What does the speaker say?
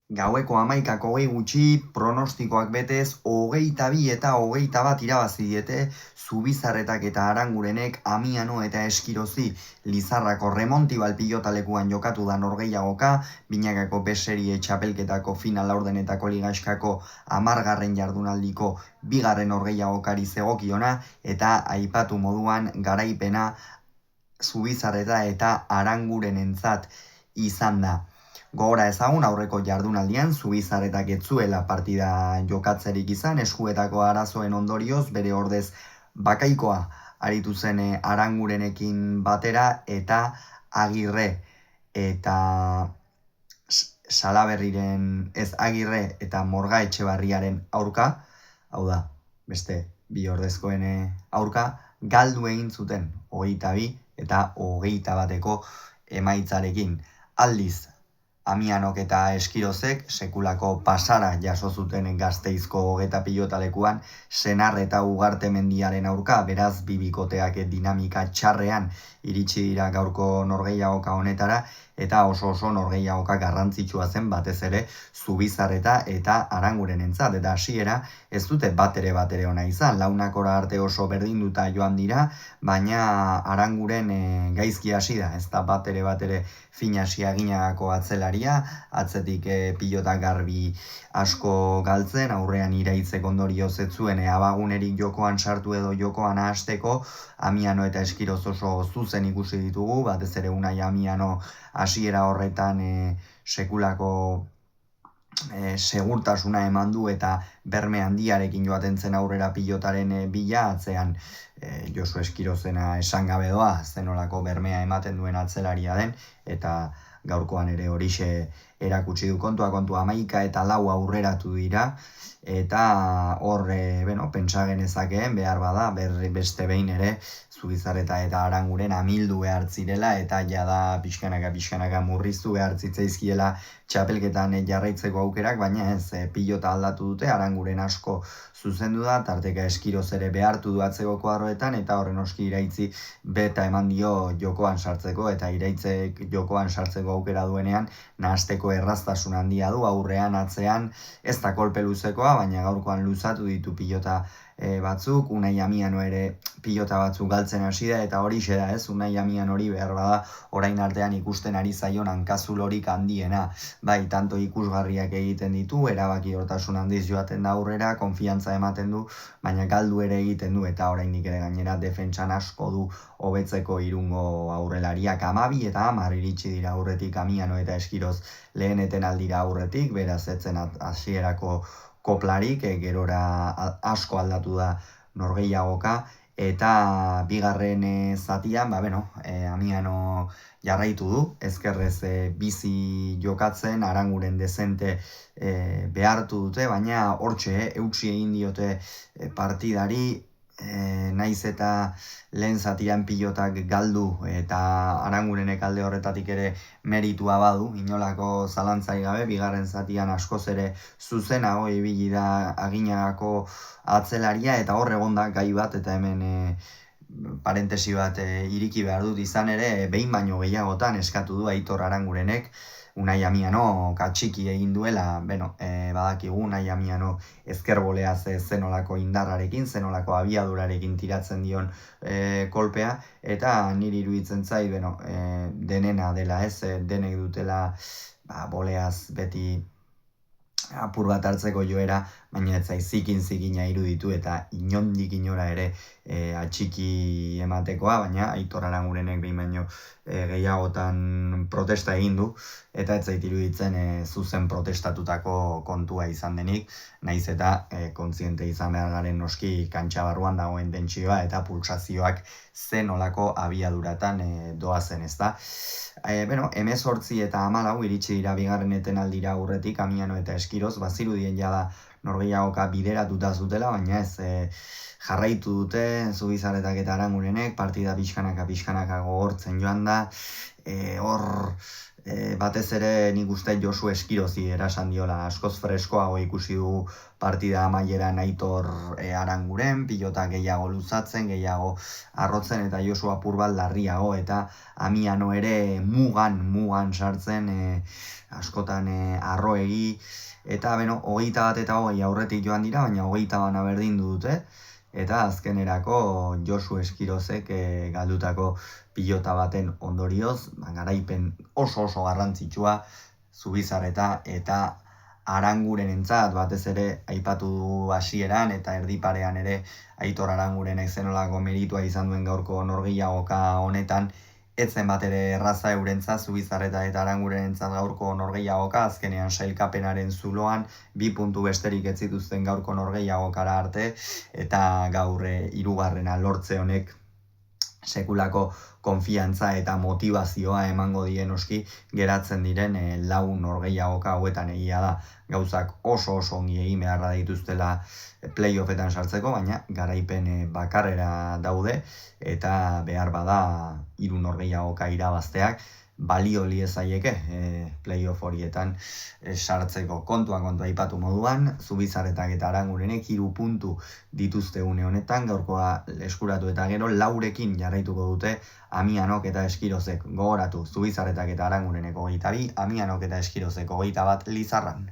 Gaueko 11:20 gutxi, pronostikoak betez, 22 eta 21 irabazi diete Zubizarretak eta Arangurenek Amiano eta Eskirozi. Lizarrako Remontibal pilotalekuan jokatu da norgehiagoka, Binakako B-serie txapelketako final laurdenetako ligaxkako 10. jardunaldiko 2. norgehiagokari zegokiona, eta aipatu moduan garaipena Zubizarreta eta Arangurenentzat izan da. Gogora ezagun aurreko jardunaldian Zubizarretak ez zuela partida jokatzerik izan, eskuetako arazoen ondorioz bere ordez bakaikoa aritu zen Arangurenekin batera, eta Agirre eta Agirre eta Morga Etxebarriaren aurka, hau da, beste bi ordezkoen aurka, galdu egin zuten 22 eta 21 emaitzarekin. Aldiz, Amianok eta Eskirozek sekulako pasara jaso zuten Gasteizko Gogeta pilotalekuan Senar eta Ugarte mendiaren aurka, beraz bibikoteak dinamika txarrean iritsi dira gaurko norgehiagoka honetara, eta oso norgehiagoka garrantzitsua zen batez ere Zubizarreta eta Arangurenentzat, eta hasiera ez dute batere ona izan, launakora arte oso berdinduta joan dira, baina Aranguren gaizki hasi da, ez da batere finasi aginagako atzelaria, atzetik pilota garbi asko galtzen, aurrean iraitzek ondorioz ez zuen abagunerik jokoan sartu edo jokoan ahasteko. Amiano eta Eskiroz oso zuzen ikusi ditugu, batez ere Unai Amiano hasiera horretan sekulako segurtasuna eman du eta berme handiarekin joaten zen aurrera pilotaren bila, atzean Josu Eskirozena esan gabe doa, zenolako bermea ematen duen atzelaria den, eta gaurkoan ere horixe erakutsi du. Kontua 11 eta 4 aurreratu dira, eta hor pentsa genezakeen behar bada beste behin ere Zubizarreta eta Aranguren amildu behar zirela, eta jada pixkanaka murriztu behar zitzaizkiela txapelketan jarraitzeko aukerak, baina ez, pilota aldatu dute, Aranguren asko zuzendu da, tarteka Eskiroz ere behartu du atzeko kuadroetan, eta horren oski Iraitzi beta eman dio jokoan sartzeko, eta Iraitzek jokoan sartzeko aukera duenean nahasteko erraztasun handia du, aurrean atzean ez da kolpe luzekoa, baina gaurkoan luzatu ditu pilota batzuk, Unai Amiano ere pilota batzuk galtzen hasi da, eta hori da ez, Unai Amiano hori behar bada orain artean ikusten ari zaion hankazul handiena, bai, tanto ikusgarriak egiten ditu, erabaki hortasun handiz joaten da aurrera, konfiantza ematen du, baina galdu ere egiten du, eta oraindik ere gainera defentsan asko du hobetzeko irungo aurrelariak. 12 eta 10 iritsi dira aurretik Amiano eta Eskiroz leheneten aldira aurretik, beraz etzen hasierako koplarik, gerora asko aldatu da norgehiagoka, eta bigarren zatian, Amiano jarraitu du, ezkerrez bizi jokatzen, Aranguren dezente behartu dute, baina hortxe eutsi egin diote partidari, naiz eta lehen zatian pilotak galdu eta Arangurenek alde horretatik ere meritua badu, inolako zalantzai gabe, bigarren zatian askoz ere zuzenago ibili da aginagako atzelaria, eta hor egonda gai bat, eta hemen parentesi bat iriki behar dut, izan ere behin baino gehiagotan eskatu du Aitor Arangurenek Unai Amiano katxiki egin duela, badakigu Unai Amiano ezkerboleaz zenolako indarrarekin, zenolako abiadurarekin tiratzen dion kolpea, eta niri iruditzen zait, denena dela ez, denek dutela boleaz beti apur bat hartzeko joera, baina ez zai zikina iruditu, eta inondik inora ere atxiki ematekoa, baina Aitor Arangurenek behin baino gehiagotan protesta egin du, eta ez zait iruditzen zuzen protestatutako kontua izan denik, naiz eta kontziente izan behar garen noski kantxa barruan dagoen tentsioa eta pulsazioak zenolako abiaduratan doazen, ez da. 18 eta 14 iritsi dira bigarren etenaldira aurretik Amiano eta Eskiroz, bazirudien jada norgehiagoka bideratuta zutela, baina ez jarraitu dute Zubizarretak eta Arangurenek, partida pixkanaka gogortzen joan da, hor batez ere nik uste Josu Eskirozi erasan diola, askoz freskoago ikusi du partida amaieran Aitor Aranguren, pilota gehiago luzatzen, gehiago arrotzen, eta Josu apur bat larriago, eta Amiano ere mugan sartzen, askotan arroegi, eta beno, 21 eta 20 aurretik joan dira, baina 21 berdin dute, eta azkenerako Josu Eskirozek galdutako pilota baten ondorioz, garaipen oso garrantzitsua Zubizarreta eta Arangurenentzat, batez ere aipatu du hasieran eta erdiparean ere Aitor Arangurenek zenolako meritua izan duen gaurko norgehiagoka honetan, ez zen bat ere erraza eurentzat Zubizarreta eta Arangurenentzat gaurko norgehiagoka, azkenean sailkapenaren zuloan 2 puntu besterik ez zituzten gaurko norgehiagokara arte, eta gaur 3. lortze honek sekulako konfiantza eta motivazioa emango die noski geratzen diren 4 norgehiagoka hauetan. Egia da gauzak oso ongi egin beharra dituztela playoffetan sartzeko, baina garaipen bakarrera daude, eta behar bada 3 norgehiagoka irabazteak balio liezaieke playoff horietan sartzeko. Kontua aipatu moduan, Zubizarretak eta Arangurenek 3 puntu dituzte une honetan, gaurkoa eskuratu eta gero 4rekin jarraituko dute Amianok eta Eskirozek. Gogoratu, Zubizarretak eta Arangurenek 22, Amianok eta Eskirozek 21 Lizarran.